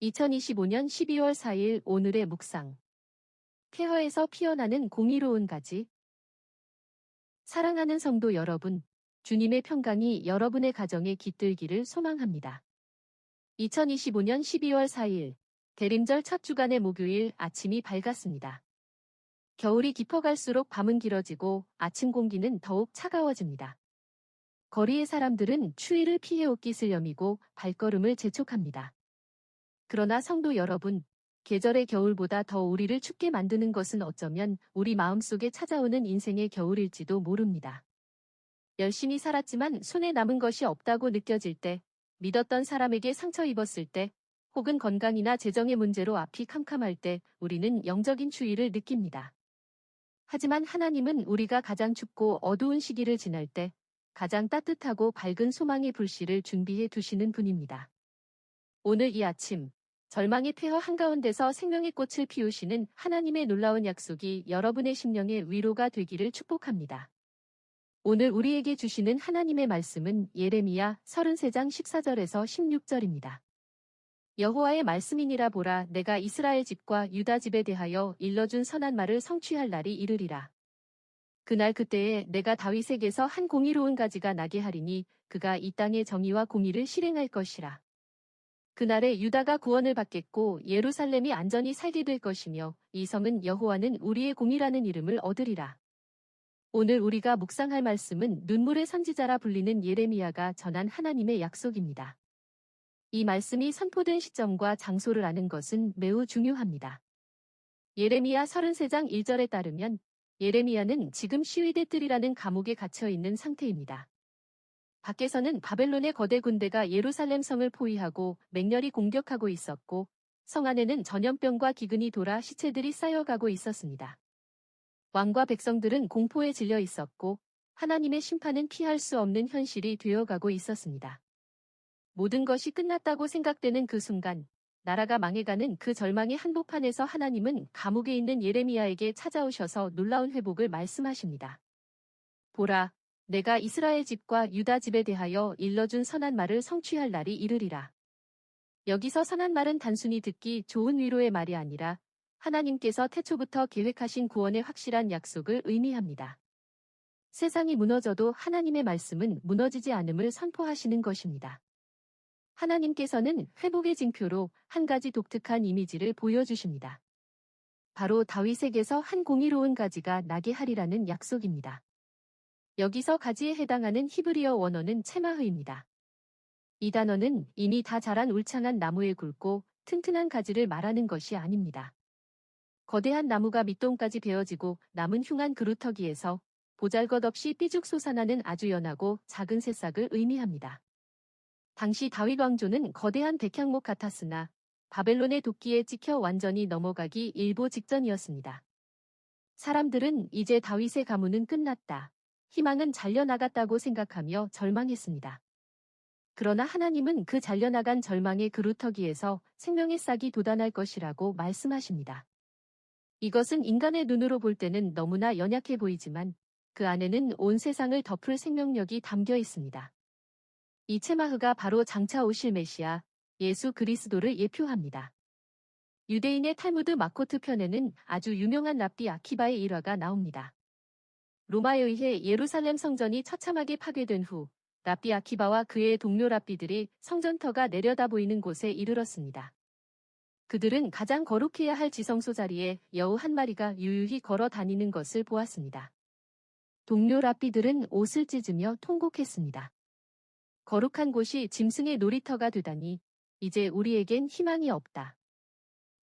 2025년 12월 4일 오늘의 묵상. 폐허에서 피어나는 공의로운 가지. 사랑하는 성도 여러분, 주님의 평강이 여러분의 가정에 깃들기를 소망합니다. 2025년 12월 4일, 대림절 첫 주간의 목요일 아침이 밝았습니다. 겨울이 깊어갈수록 밤은 길어지고 아침 공기는 더욱 차가워집니다. 거리의 사람들은 추위를 피해 옷깃을 여미고 발걸음을 재촉합니다. 그러나 성도 여러분, 계절의 겨울보다 더 우리를 춥게 만드는 것은 어쩌면 우리 마음속에 찾아오는 인생의 겨울일지도 모릅니다. 열심히 살았지만 손에 남은 것이 없다고 느껴질 때, 믿었던 사람에게 상처 입었을 때, 혹은 건강이나 재정의 문제로 앞이 캄캄할 때 우리는 영적인 추위를 느낍니다. 하지만 하나님은 우리가 가장 춥고 어두운 시기를 지날 때 가장 따뜻하고 밝은 소망의 불씨를 준비해 두시는 분입니다. 오늘 이 아침, 절망의 폐허 한가운데서 생명의 꽃을 피우시는 하나님의 놀라운 약속이 여러분의 심령의 위로가 되기를 축복합니다. 오늘 우리에게 주시는 하나님의 말씀은 예레미야 33장 14절에서 16절입니다. 여호와의 말씀이니라 보라, 내가 이스라엘 집과 유다 집에 대하여 일러준 선한 말을 성취할 날이 이르리라. 그날 그때에 내가 다윗에게서 한 공의로운 가지가 나게 하리니 그가 이 땅의 정의와 공의를 실행할 것이라. 그날에 유다가 구원을 받겠고 예루살렘이 안전히 살게 될 것이며 이 성은 여호와는 우리의 공이라는 이름을 얻으리라. 오늘 우리가 묵상할 말씀은 눈물의 선지자라 불리는 예레미야가 전한 하나님의 약속입니다. 이 말씀이 선포된 시점과 장소를 아는 것은 매우 중요합니다. 예레미야 33장 1절에 따르면 예레미야는 지금 시위대 뜰이라는 감옥에 갇혀 있는 상태입니다. 밖에서는 바벨론의 거대 군대가 예루살렘 성을 포위하고 맹렬히 공격하고 있었고 성 안에는 전염병과 기근이 돌아 시체들이 쌓여가고 있었습니다. 왕과 백성들은 공포에 질려 있었고 하나님의 심판은 피할 수 없는 현실이 되어가고 있었습니다. 모든 것이 끝났다고 생각되는 그 순간, 나라가 망해가는 그 절망의 한복판에서 하나님은 감옥에 있는 예레미야에게 찾아오셔서 놀라운 회복을 말씀하십니다. 보라, 내가 이스라엘 집과 유다 집에 대하여 일러준 선한 말을 성취할 날이 이르리라. 여기서 선한 말은 단순히 듣기 좋은 위로의 말이 아니라 하나님께서 태초부터 계획하신 구원의 확실한 약속을 의미합니다. 세상이 무너져도 하나님의 말씀은 무너지지 않음을 선포하시는 것입니다. 하나님께서는 회복의 징표로 한 가지 독특한 이미지를 보여주십니다. 바로 다윗에게서 한 공의로운 가지가 나게 하리라는 약속입니다. 여기서 가지에 해당하는 히브리어 원어는 체마흐입니다. 이 단어는 이미 다 자란 울창한 나무에 굵고 튼튼한 가지를 말하는 것이 아닙니다. 거대한 나무가 밑동까지 베어지고 남은 흉한 그루터기에서 보잘것없이 삐죽 솟아나는 아주 연하고 작은 새싹을 의미합니다. 당시 다윗 왕조는 거대한 백향목 같았으나 바벨론의 도끼에 찍혀 완전히 넘어가기 일보 직전이었습니다. 사람들은 이제 다윗의 가문은 끝났다, 희망은 잘려나갔다고 생각하며 절망했습니다. 그러나 하나님은 그 잘려나간 절망의 그루터기에서 생명의 싹이 돋아날 것이라고 말씀하십니다. 이것은 인간의 눈으로 볼 때는 너무나 연약해 보이지만 그 안에는 온 세상을 덮을 생명력이 담겨 있습니다. 이 체마흐가 바로 장차 오실 메시아, 예수 그리스도를 예표합니다. 유대인의 탈무드 마코트 편에는 아주 유명한 랍비 아키바의 일화가 나옵니다. 로마에 의해 예루살렘 성전이 처참하게 파괴된 후 랍비 아키바와 그의 동료 랍비들이 성전터가 내려다 보이는 곳에 이르렀습니다. 그들은 가장 거룩해야 할 지성소 자리에 여우 한 마리가 유유히 걸어 다니는 것을 보았습니다. 동료 랍비들은 옷을 찢으며 통곡했습니다. 거룩한 곳이 짐승의 놀이터가 되다니 이제 우리에겐 희망이 없다.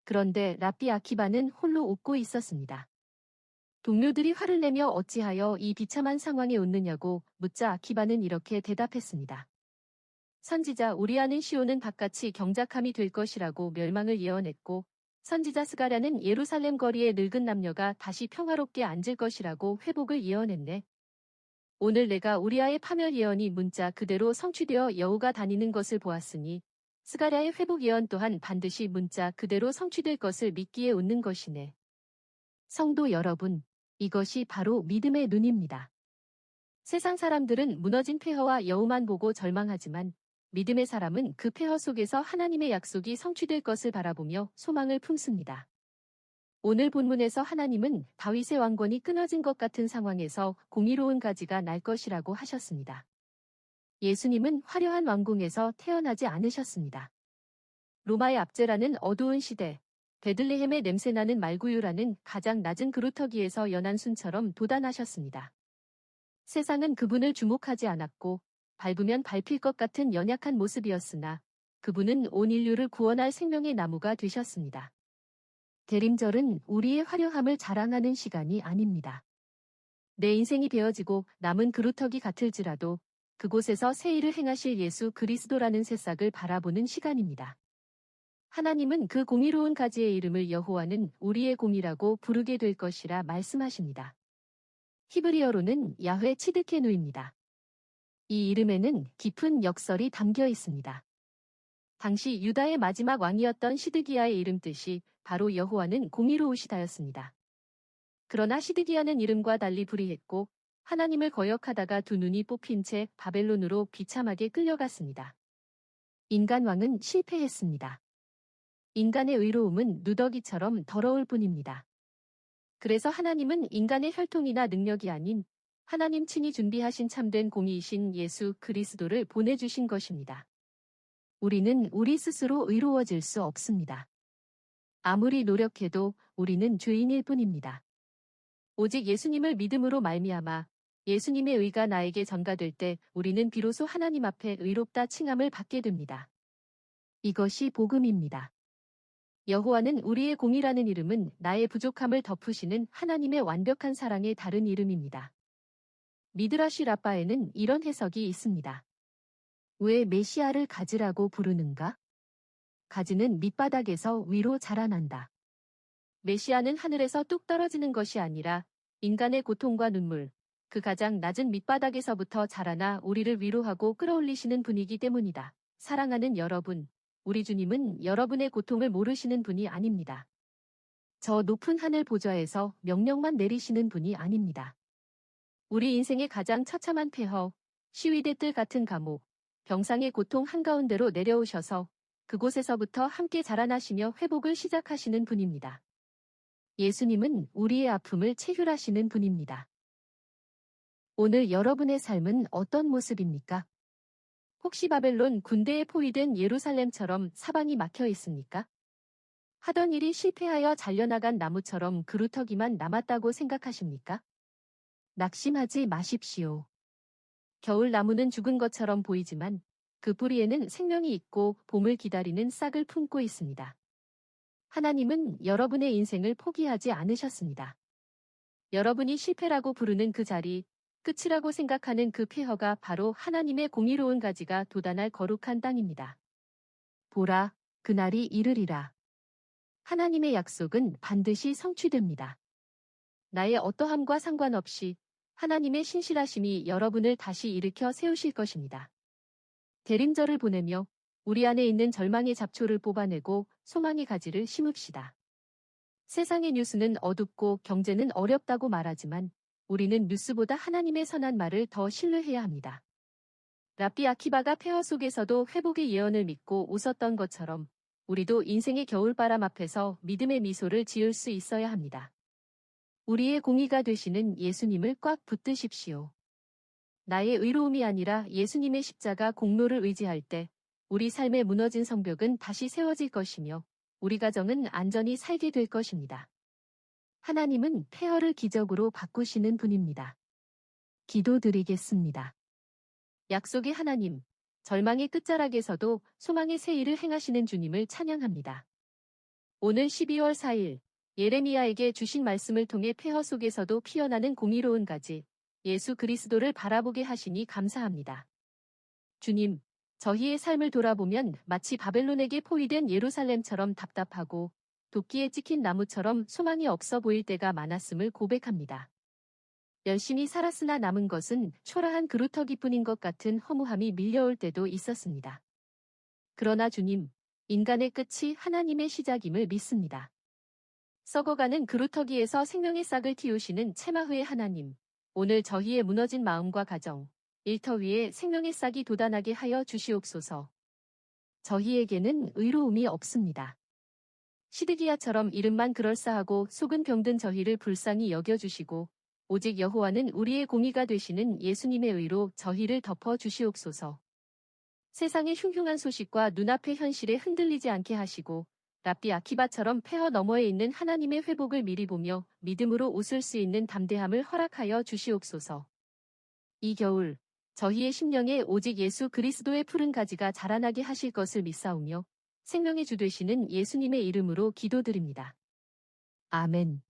그런데 랍비 아키바는 홀로 웃고 있었습니다. 동료들이 화를 내며 어찌하여 이 비참한 상황에 웃느냐고 묻자 아키바는 이렇게 대답했습니다. 선지자 우리아는 시온은 바깥이 경작함이 될 것이라고 멸망을 예언했고 선지자 스가랴는 예루살렘 거리의 늙은 남녀가 다시 평화롭게 앉을 것이라고 회복을 예언했네. 오늘 내가 우리아의 파멸 예언이 문자 그대로 성취되어 여우가 다니는 것을 보았으니 스가랴의 회복 예언 또한 반드시 문자 그대로 성취될 것을 믿기에 웃는 것이네. 성도 여러분, 이것이 바로 믿음의 눈입니다. 세상 사람들은 무너진 폐허와 여우만 보고 절망하지만 믿음의 사람은 그 폐허 속에서 하나님의 약속이 성취될 것을 바라보며 소망을 품습니다. 오늘 본문에서 하나님은 다윗의 왕권이 끊어진 것 같은 상황에서 공의로운 가지가 날 것이라고 하셨습니다. 예수님은 화려한 왕궁에서 태어나지 않으셨습니다. 로마의 압제라는 어두운 시대, 베들레헴의 냄새나는 말구유라는 가장 낮은 그루터기에서 연한 순처럼 도단하셨습니다. 세상은 그분을 주목하지 않았고 밟으면 밟힐 것 같은 연약한 모습이었으나 그분은 온 인류를 구원할 생명의 나무가 되셨습니다. 대림절은 우리의 화려함을 자랑하는 시간이 아닙니다. 내 인생이 베어지고 남은 그루터기 같을지라도 그곳에서 새 일을 행하실 예수 그리스도라는 새싹을 바라보는 시간입니다. 하나님은 그 공의로운 가지의 이름을 여호와는 우리의 공이라고 부르게 될 것이라 말씀하십니다. 히브리어로는 야훼 치드케누입니다. 이 이름에는 깊은 역설이 담겨 있습니다. 당시 유다의 마지막 왕이었던 시드기야의 이름 뜻이 바로 여호와는 공의로우시다였습니다. 그러나 시드기야는 이름과 달리 불의했고 하나님을 거역하다가 두 눈이 뽑힌 채 바벨론으로 비참하게 끌려갔습니다. 인간 왕은 실패했습니다. 인간의 의로움은 누더기처럼 더러울 뿐입니다. 그래서 하나님은 인간의 혈통이나 능력이 아닌 하나님 친히 준비하신 참된 공의이신 예수 그리스도를 보내주신 것입니다. 우리는 우리 스스로 의로워질 수 없습니다. 아무리 노력해도 우리는 죄인일 뿐입니다. 오직 예수님을 믿음으로 말미암아 예수님의 의가 나에게 전가될 때 우리는 비로소 하나님 앞에 의롭다 칭함을 받게 됩니다. 이것이 복음입니다. 여호와는 우리의 공이라는 이름은 나의 부족함을 덮으시는 하나님의 완벽한 사랑의 다른 이름입니다. 미드라시 라빠에는 이런 해석이 있습니다. 왜 메시아를 가지라고 부르는가? 가지는 밑바닥에서 위로 자라난다. 메시아는 하늘에서 뚝 떨어지는 것이 아니라 인간의 고통과 눈물, 그 가장 낮은 밑바닥에서부터 자라나 우리를 위로하고 끌어올리시는 분이기 때문이다. 사랑하는 여러분, 우리 주님은 여러분의 고통을 모르시는 분이 아닙니다. 저 높은 하늘 보좌에서 명령만 내리시는 분이 아닙니다. 우리 인생의 가장 처참한 폐허, 시위대 뜰 같은 감옥, 병상의 고통 한가운데로 내려오셔서 그곳에서부터 함께 자라나시며 회복을 시작하시는 분입니다. 예수님은 우리의 아픔을 체휼하시는 분입니다. 오늘 여러분의 삶은 어떤 모습입니까? 혹시 바벨론 군대에 포위된 예루살렘처럼 사방이 막혀 있습니까? 하던 일이 실패하여 잘려나간 나무처럼 그루터기만 남았다고 생각하십니까? 낙심하지 마십시오. 겨울 나무는 죽은 것처럼 보이지만 그 뿌리에는 생명이 있고 봄을 기다리는 싹을 품고 있습니다. 하나님은 여러분의 인생을 포기하지 않으셨습니다. 여러분이 실패라고 부르는 그 자리, 끝이라고 생각하는 그 폐허가 바로 하나님의 공의로운 가지가 돋아날 거룩한 땅입니다. 보라, 그날이 이르리라. 하나님의 약속은 반드시 성취됩니다. 나의 어떠함과 상관없이 하나님의 신실하심이 여러분을 다시 일으켜 세우실 것입니다. 대림절을 보내며 우리 안에 있는 절망의 잡초를 뽑아내고 소망의 가지를 심읍시다. 세상의 뉴스는 어둡고 경제는 어렵다고 말하지만 우리는 뉴스보다 하나님의 선한 말을 더 신뢰해야 합니다. 랍비 아키바가 폐허 속에서도 회복의 예언을 믿고 웃었던 것처럼 우리도 인생의 겨울바람 앞에서 믿음의 미소를 지을 수 있어야 합니다. 우리의 공의가 되시는 예수님을 꽉 붙드십시오. 나의 의로움이 아니라 예수님의 십자가 공로를 의지할 때 우리 삶의 무너진 성벽은 다시 세워질 것이며 우리 가정은 안전히 살게 될 것입니다. 하나님은 폐허를 기적으로 바꾸시는 분입니다. 기도드리겠습니다. 약속의 하나님, 절망의 끝자락에서도 소망의 새 일을 행하시는 주님을 찬양합니다. 오늘 12월 4일 예레미야에게 주신 말씀을 통해 폐허 속에서도 피어나는 공의로운 가지, 예수 그리스도를 바라보게 하시니 감사합니다. 주님, 저희의 삶을 돌아보면 마치 바벨론에게 포위된 예루살렘처럼 답답하고 도끼에 찍힌 나무처럼 소망이 없어 보일 때가 많았음을 고백합니다. 열심히 살았으나 남은 것은 초라한 그루터기뿐인 것 같은 허무함이 밀려올 때도 있었습니다. 그러나 주님, 인간의 끝이 하나님의 시작임을 믿습니다. 썩어가는 그루터기에서 생명의 싹을 틔우시는 체마후의 하나님, 오늘 저희의 무너진 마음과 가정, 일터 위에 생명의 싹이 돋아나게 하여 주시옵소서. 저희에게는 의로움이 없습니다. 시드기야처럼 이름만 그럴싸하고 속은 병든 저희를 불쌍히 여겨주시고 오직 여호와는 우리의 공의가 되시는 예수님의 의로 저희를 덮어 주시옵소서. 세상의 흉흉한 소식과 눈앞의 현실에 흔들리지 않게 하시고 랍비 아키바처럼 폐허 너머에 있는 하나님의 회복을 미리 보며 믿음으로 웃을 수 있는 담대함을 허락하여 주시옵소서. 이 겨울 저희의 심령에 오직 예수 그리스도의 푸른 가지가 자라나게 하실 것을 믿사오며 생명의 주 되시는 예수님의 이름으로 기도드립니다. 아멘.